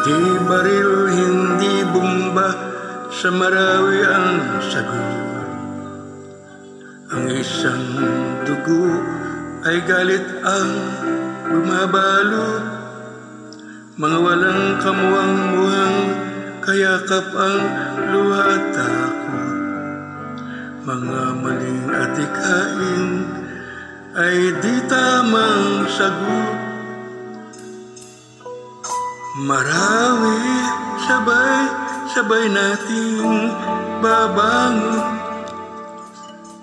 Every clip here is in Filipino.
Hindi baril, hindi bomba, sa Marawi ang sagot. Ang isang dugo ay galit ang bumabalot. Mga walang kamuwang-muwang, kayakap ang luha at takot. Mga maling adikain ay di tamang sagot. Marawi, sabay nating babangon.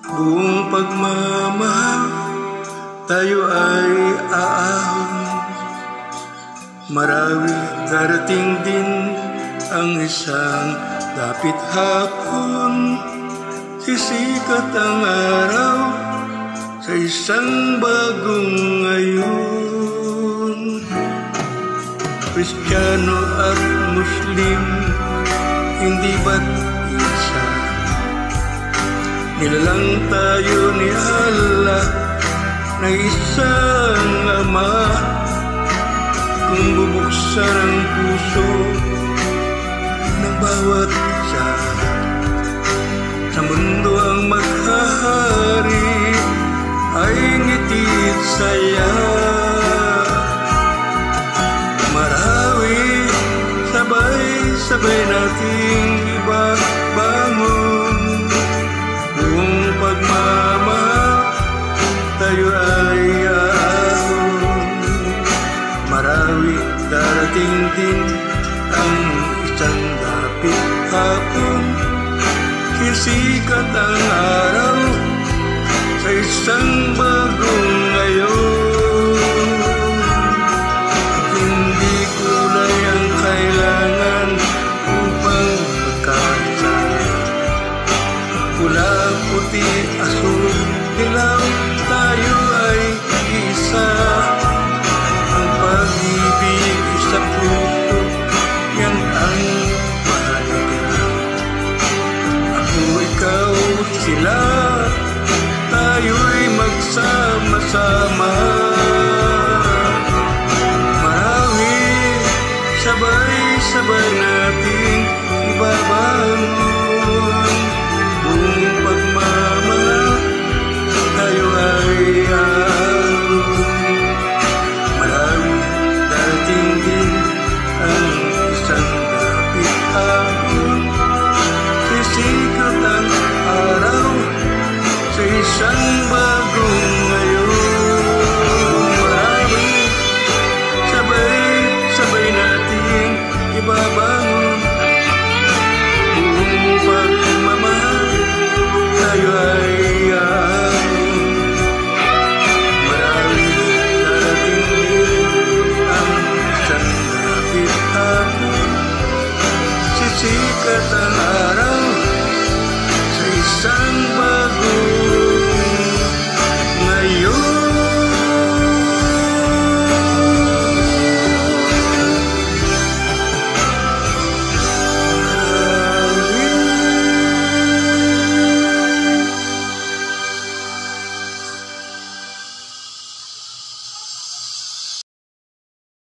Buong pagmamahal, tayo ay aahon. Marawi, darating din ang isang dapit hapon. Sisikat ang araw sa isang bagong ngayon. Kristiyano at Muslim, hindi ba't isa? Nilalang tayo ni Allah na isang Ama. Kung bubuksan ang puso ng bawat isa, sa mundo ang maghahari ay ngiti't saya. Marawi, sabay nating ibabangon. Buong pagmamahal, tayo ay aahon. Marawi, darating din ang isang dapit hapon. Sisikat ang araw sa isang bagong ngayon. Hindi kulay ang kailangan upang magkasa. Pula, puti, asul, dilaw, tayo ay isa. Ang pag-ibig sa puso, yan ang mahalaga. Ako, ikaw, sila, tayo'y magsama-sama. Marawi, sabay nating ibabangon. Buong pagmamahal, tayo ay aahon. Marawi, darating din ang isang dapit hapon. Sisikat ang araw sa isang bagong ngayon. Marawi, sabay nating ibabangon. Buong pagmamahal, tayo ay aahon. Marawi, darating din ang isang dapit hapon. Sisikat ang araw sa isang bagong